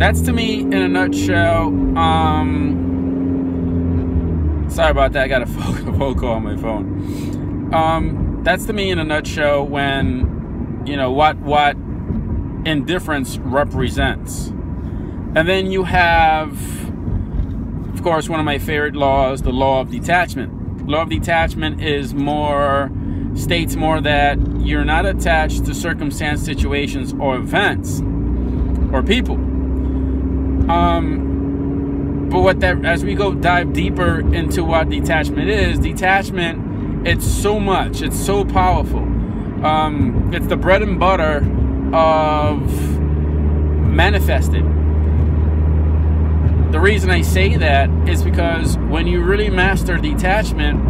That's to me in a nutshell. Sorry about that. I got a phone call on my phone. That's to me in a nutshell when, you know, what indifference represents. And then you have, of course, one of my favorite laws, the law of detachment. Law of detachment states more that you're not attached to circumstance, situations, or events, or people. But as we dive deeper into what detachment is, it's so much, it's so powerful. It's the bread and butter of manifesting. The reason I say that is because when you really master detachment,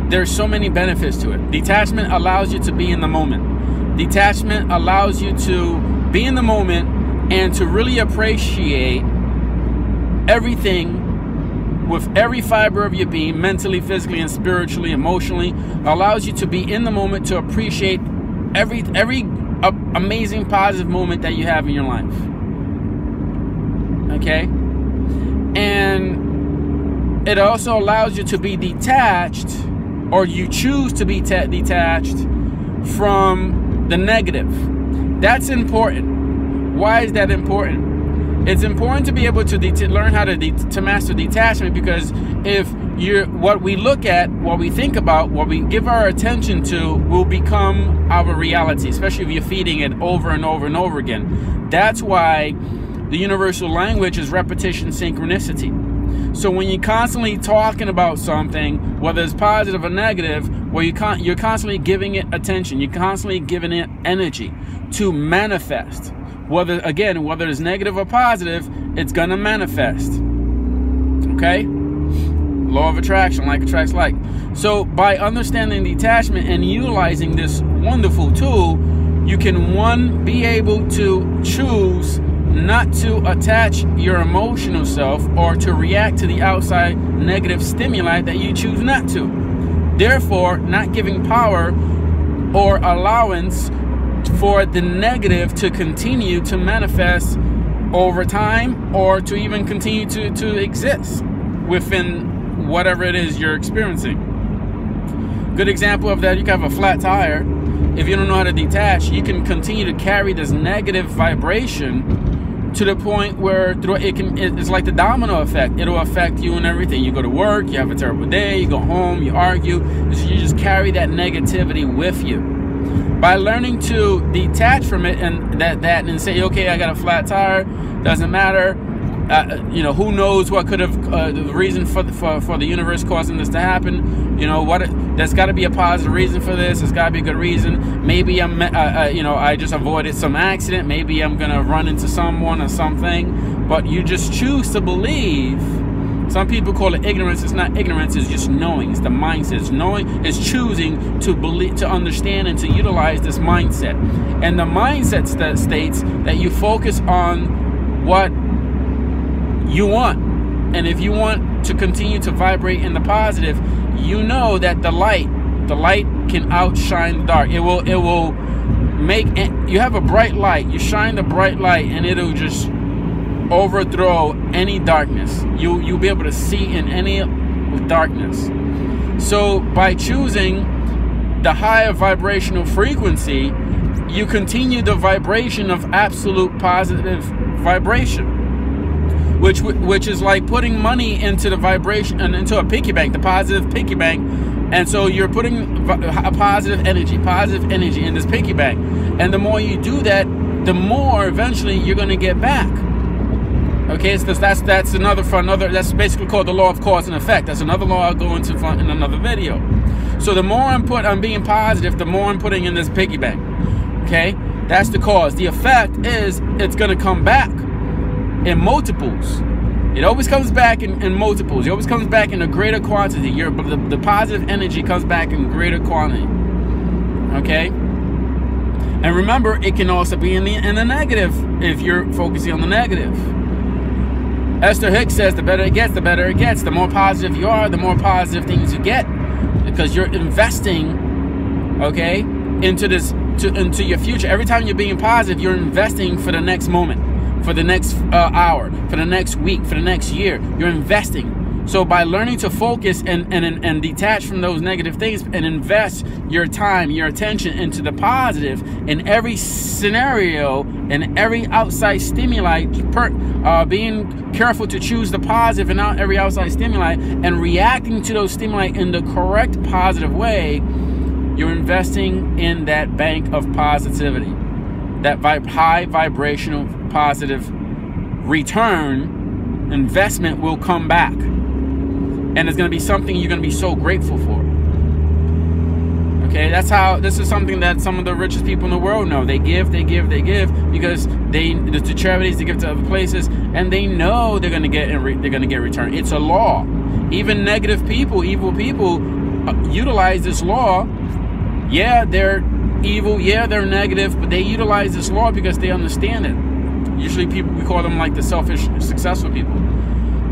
there's so many benefits to it. Detachment allows you to be in the moment. Detachment allows you to be in the moment and to really appreciate everything with every fiber of your being, mentally, physically, and spiritually, emotionally. Allows you to be in the moment, to appreciate every amazing positive moment that you have in your life. Okay? And it also allows you to be detached, or you choose to be detached from the negative. That's important. Why is that important? It's important to be able to learn how to master detachment, because if what we look at, what we think about, what we give our attention to will become our reality, especially if you're feeding it over and over and over again. That's why the universal language is repetition, synchronicity. So when you're constantly talking about something, whether it's positive or negative, well, you're constantly giving it attention. You're constantly giving it energy to manifest. Whether it's negative or positive, it's going to manifest. Okay? Law of attraction, like attracts like. So by understanding detachment and utilizing this wonderful tool, you can, be able to choose not to attach your emotional self or to react to the outside negative stimuli that you choose not to. Therefore, not giving power or allowance for the negative to continue to manifest over time, or to even continue to exist within whatever it is you're experiencing. Good example of that, you can have a flat tire. If you don't know how to detach, you can continue to carry this negative vibration to the point where it's like the domino effect. It'll affect you and everything. You go to work, you have a terrible day, you go home, you argue, so you just carry that negativity with you. By learning to detach from it and say, okay, I got a flat tire, doesn't matter. Who knows what could have the reason for the universe causing this to happen? There's got to be a positive reason for this. There's got to be a good reason. Maybe I just avoided some accident. Maybe I'm gonna run into someone or something. But you just choose to believe. Some people call it ignorance. It's not ignorance. It's just knowing. It's the mindset. It's knowing. It's choosing to believe, to understand, and to utilize this mindset. And the mindset states that you focus on what you want. And if you want to continue to vibrate in the positive, you know that the light can outshine the dark. It will make, you have a bright light, you shine the bright light, and it'll just overthrow any darkness. You'll be able to see in any darkness. So by choosing the higher vibrational frequency, you continue the vibration of absolute positive vibration. Which is like putting money into the vibration and into a piggy bank, the positive piggy bank. And so you're putting a positive energy in this piggy bank. And the more you do that, the more eventually you're going to get back. Okay, so that's that's basically called the law of cause and effect. That's another law I'll go into in another video. So the more I'm being positive, the more I'm putting in this piggy bank. Okay, that's the cause. The effect is it's going to come back in multiples. It always comes back in multiples. It always comes back in a greater quantity. The positive energy comes back in greater quantity. Okay? And remember, it can also be in the negative if you're focusing on the negative. Esther Hicks says the better it gets, the better it gets. The more positive you are, the more positive things you get. Because you're investing, okay, into your future. Every time you're being positive, you're investing for the next moment. for the next hour, for the next week, for the next year. You're investing. So by learning to focus and detach from those negative things and invest your time, your attention into the positive in every scenario and every outside stimuli, being careful to choose the positive in every outside stimuli and reacting to those stimuli in the correct positive way, you're investing in that bank of positivity, that high vibrational positive return investment will come back. And it's going to be something you're going to be so grateful for. Okay, this is something that some of the richest people in the world know. They give because to charities, they give to other places, and they know they're going to get return. It's a law. Even negative people, evil people, utilize this law. Yeah, they're evil. Yeah, they're negative, but they utilize this law because they understand it. Usually, we call them like the selfish, successful people.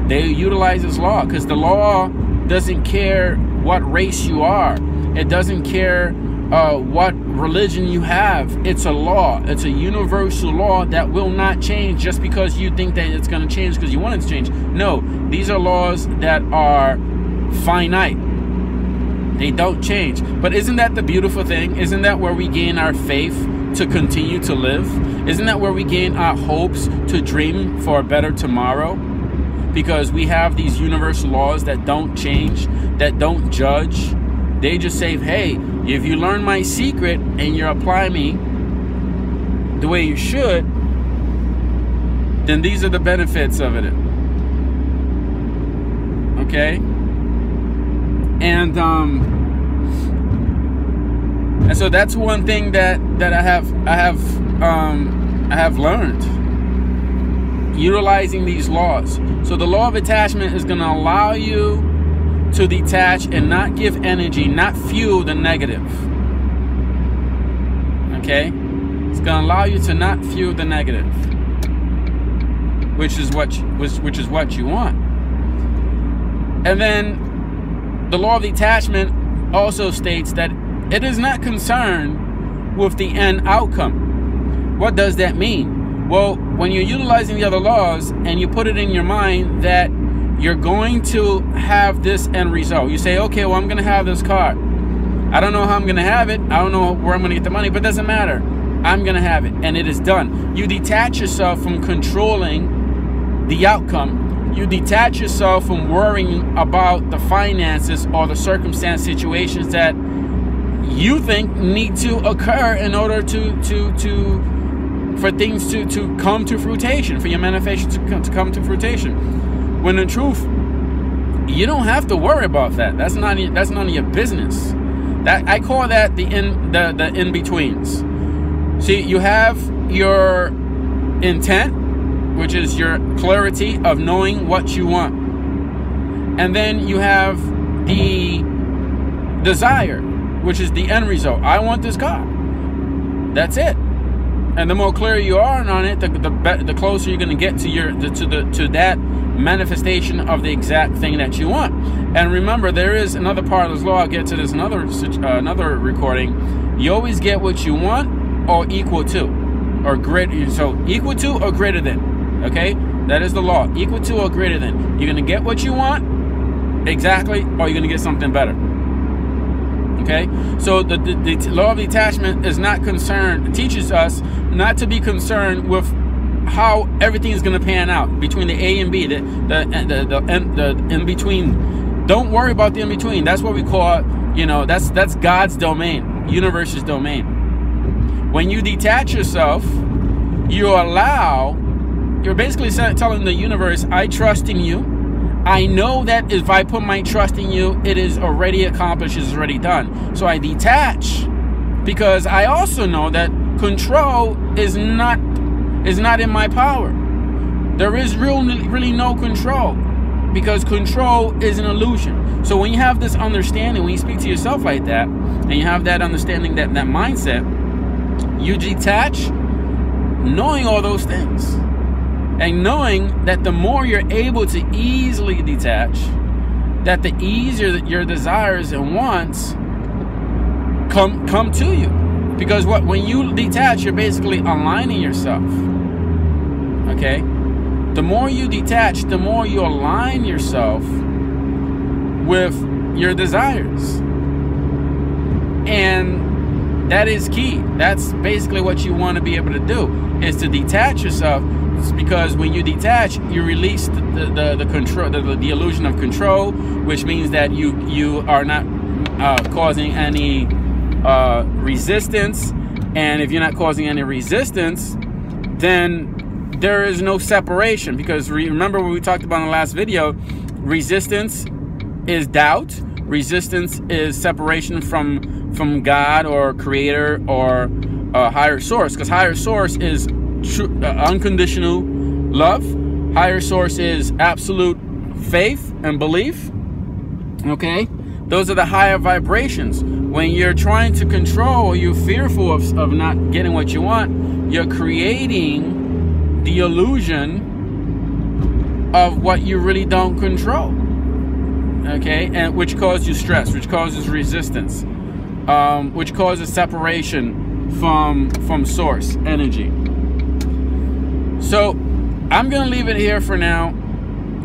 They utilize this law because the law doesn't care what race you are. It doesn't care what religion you have. It's a law. It's a universal law that will not change just because you think that it's going to change because you want it to change. No, these are laws that are finite. They don't change. But isn't that the beautiful thing? Isn't that where we gain our faith to continue to live? Isn't that where we gain our hopes to dream for a better tomorrow? Because we have these universal laws that don't change, that don't judge. They just say, hey, if you learn my secret and you apply me the way you should, then these are the benefits of it. Okay? And so that's one thing that I have learned. Utilizing these laws. So the law of attachment is going to allow you to detach and not give energy, not fuel the negative. Okay? It's going to allow you to not fuel the negative, which is what you want. And then the law of detachment also states that it is not concerned with the end outcome. What does that mean? Well, when you're utilizing the other laws and you put it in your mind that you're going to have this end result. You say, okay, well, I'm going to have this car. I don't know how I'm going to have it. I don't know where I'm going to get the money, but it doesn't matter. I'm going to have it, and it is done. You detach yourself from controlling the outcome. You detach yourself from worrying about the finances or the circumstance situations that you think need to occur in order for things to come to fruition, for your manifestation to come to fruition. When in truth, you don't have to worry about that. That's none of your business. That I call that the in-betweens. See, you have your intent, which is your clarity of knowing what you want. And then you have the desire, which is the end result. I want this car. That's it. And the more clear you are on it, the closer you're going to get to that manifestation of the exact thing that you want. And remember, there is another part of this law. I'll get to this another recording. You always get what you want or equal to, or greater. So equal to or greater than. Okay, that is the law. Equal to or greater than. You're going to get what you want exactly, or you're going to get something better. Okay, so the law of detachment is not concerned. It teaches us not to be concerned with how everything is going to pan out between the A and B, the in between. Don't worry about the in between. That's what we call, that's God's domain, universe's domain. When you detach yourself, you're basically telling the universe, I trust in you. I know that if I put my trust in you, it is already accomplished, it's already done. So I detach because I also know that control is not in my power. There is really no control, because control is an illusion. So when you have this understanding, when you speak to yourself like that, and you have that understanding, that mindset, you detach, knowing all those things. And knowing that the more you're able to easily detach, that the easier that your desires and wants come to you. Because when you detach, you're basically aligning yourself. Okay? The more you detach, the more you align yourself with your desires. And that is key. That's basically what you want to be able to do, is to detach yourself. It's because when you detach, you release the control, the illusion of control, which means that you are not causing any resistance. And if you're not causing any resistance, then there is no separation. Because remember what we talked about in the last video, resistance is doubt. Resistance is separation from God or creator or higher source. Because higher source is unconditional love. Higher source is absolute faith and belief. Okay? Those are the higher vibrations. When you're trying to control, or you're fearful of not getting what you want, you're creating the illusion of what you really don't control. Okay? And which causes you stress, which causes resistance, which causes separation from source energy. So I'm going to leave it here for now,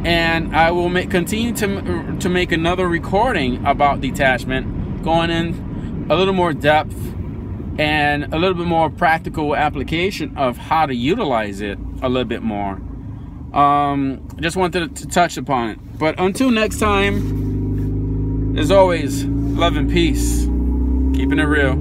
and I will continue to make another recording about detachment, going in a little more depth and a little bit more practical application of how to utilize it a little bit more. Just wanted to touch upon it. But until next time, as always, love and peace. Keeping it real.